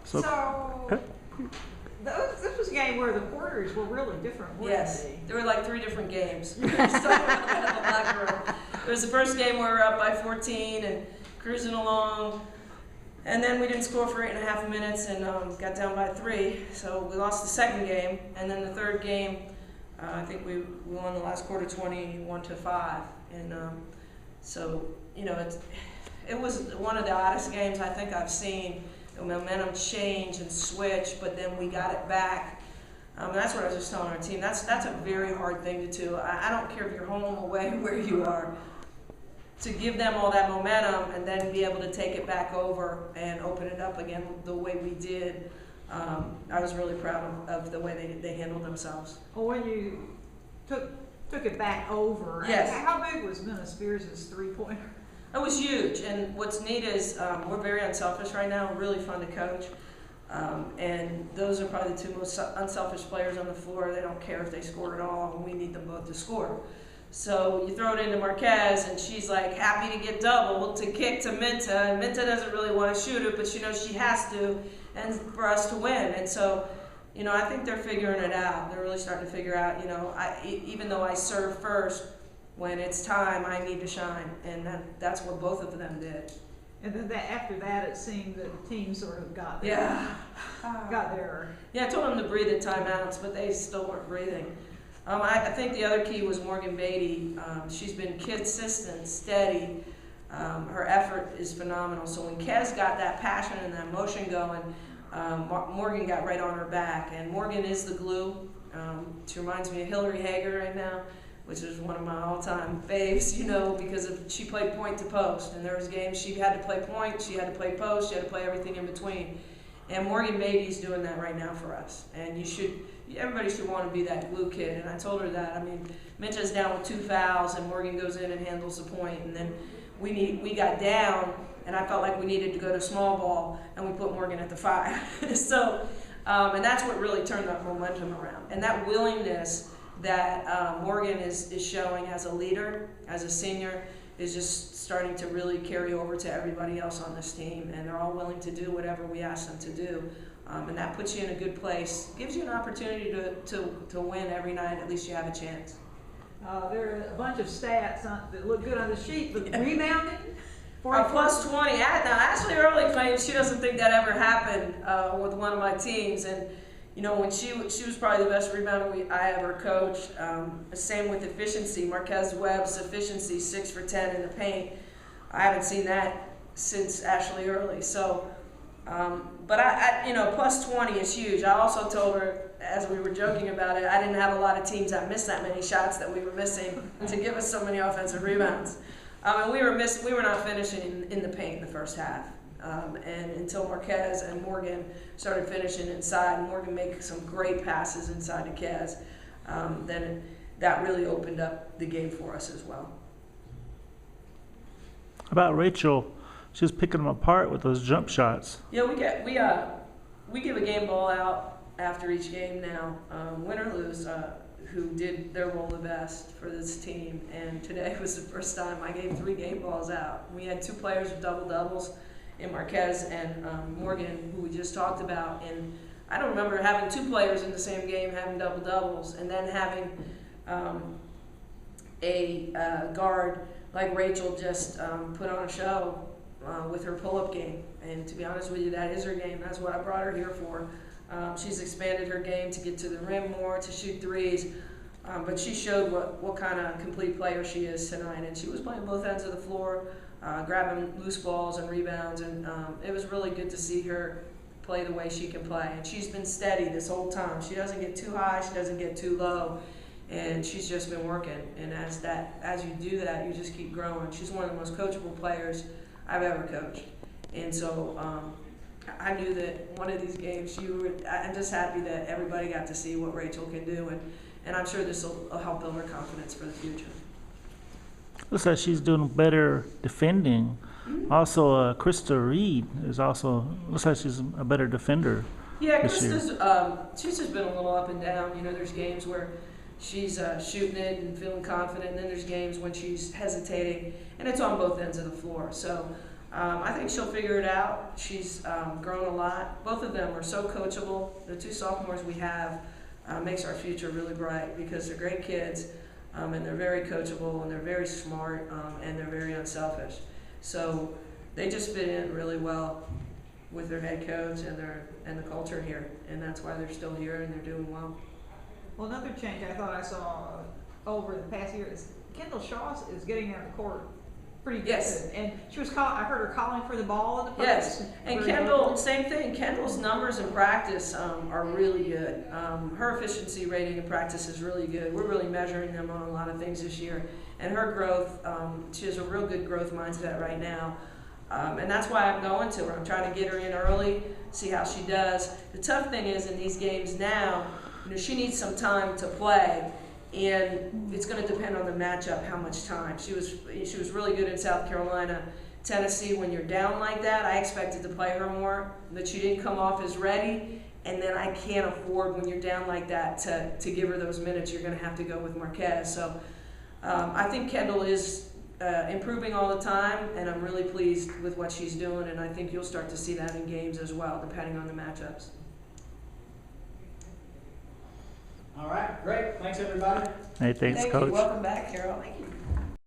So this was a game where the quarters were really different, weren't Yes, they? there were like 3 different games. We were just talking about that in the locker room. There was the first game where we were up by 14 and cruising along, and then we didn't score for 8.5 minutes and got down by 3. So we lost the second game, and then the third game, I think we won the last quarter 21-5, and so it was one of the oddest games I think I've seen. The momentum change and switch, but then we got it back. And that's what I was just telling our team. That's a very hard thing to do. I don't care if you're home, away, where you are. To give them all that momentum and then be able to take it back over and open it up again the way we did, I was really proud of the way they handled themselves. Well, when you took it back over, yes. How big was Minna Spears' three-pointer? It was huge, and what's neat is we're very unselfish right now. We're really fun to coach, and those are probably the 2 most unselfish players on the floor. They don't care if they scored at all, and we need them both to score. So you throw it into Marquez, and she's like happy to get double to kick to Minta, and Minta doesn't really want to shoot it, but she knows she has to, and for us to win. And so, I think they're figuring it out. They're really starting to figure out. Even though I serve first, when it's time, I need to shine, and that's what both of them did. And then after that, it seemed that the team sort of got there. Yeah. Got there. Yeah, I told them to breathe at timeouts, but they still weren't breathing. I think the other key was Morgan Beatty. She's been consistent, steady. Her effort is phenomenal. So when Kez got that passion and that motion going, Morgan got right on her back. And Morgan is the glue. She reminds me of Hillary Hager right now, which is one of my all-time faves, because she played point to post. And there was games she had to play point, she had to play post, she had to play everything in between. And Morgan Beatty's doing that right now for us. And everybody should want to be that glue kid. And I told her that. I mean, Minta's down with 2 fouls, and Morgan goes in and handles the point. And then we got down, and I felt like we needed to go to small ball, and we put Morgan at the 5. So, and that's what really turned that momentum around. And that willingness that Morgan is showing as a leader, as a senior, is just starting to really carry over to everybody else on this team, and they're all willing to do whatever we ask them to do, and that puts you in a good place, gives you an opportunity to win every night. At least you have a chance. There are a bunch of stats that look good on the sheet, but rebounding? Plus 20. Now, Ashley Early claims she doesn't think that ever happened with one of my teams, and when she was probably the best rebounder I ever coached. Same with efficiency. Marquez Webb's efficiency, 6 for 10 in the paint. I haven't seen that since Ashley Early. So, but plus 20 is huge. I also told her, as we were joking about it, I didn't have a lot of teams that missed that many shots that we were missing to give us so many offensive rebounds. And we were not finishing in the paint in the first half. And until Marquez and Morgan started finishing inside, and Morgan made some great passes inside to Kez, then that really opened up the game for us as well. About Rachel, she was picking them apart with those jump shots. Yeah, we give a game ball out after each game now, win or lose, who did their role the best for this team. And today was the first time I gave 3 game balls out. We had 2 players with double-doubles, in Marquez and Morgan, who we just talked about. And I don't remember having 2 players in the same game having double-doubles, and then having a guard like Rachel just put on a show with her pull-up game. And to be honest with you, that is her game. That's what I brought her here for. She's expanded her game to get to the rim more, to shoot threes. But she showed what kind of complete player she is tonight. And she was playing both ends of the floor, grabbing loose balls and rebounds. And it was really good to see her play the way she can play. And she's been steady this whole time. She doesn't get too high, she doesn't get too low. And she's just been working. And as you do that, you just keep growing. She's one of the most coachable players I've ever coached. And so I knew that one of these games, I'm just happy that everybody got to see what Rachel can do. And I'm sure this will help build her confidence for the future. Looks like she's doing better defending. Mm-hmm. Also, Krista Reed looks like she's a better defender. Yeah, this year. She's just been a little up and down. You know, there's games where she's shooting it and feeling confident, and then there's games when she's hesitating, and it's on both ends of the floor. So I think she'll figure it out. She's grown a lot. Both of them are so coachable. The two sophomores we have makes our future really bright because they're great kids, and they're very coachable, and they're very smart, and they're very unselfish. So they just fit in really well with their head coach and the culture here, and that's why they're still here and they're doing well. Well, another change I thought I saw over the past year is Kendall Shaw is getting on the court pretty good. Yes. And she was I heard her calling for the ball in the press. Yes, and Kendall, same thing. Kendall's numbers in practice are really good. Her efficiency rating in practice is really good. We're really measuring them on a lot of things this year. And her growth, she has a real good growth mindset right now. And that's why I'm going to her. I'm trying to get her in early, see how she does. The tough thing is in these games now, she needs some time to play. And it's going to depend on the matchup, how much time. She was really good in South Carolina. Tennessee, when you're down like that, I expected to play her more, but she didn't come off as ready. And then I can't afford, when you're down like that, to give her those minutes. You're going to have to go with Marquez. So I think Kendall is improving all the time, and I'm really pleased with what she's doing. And I think you'll start to see that in games as well, depending on the matchups. All right, great. Thanks, everybody. Hey, thanks, Thank Coach. you. Welcome back, Carol. Thank you.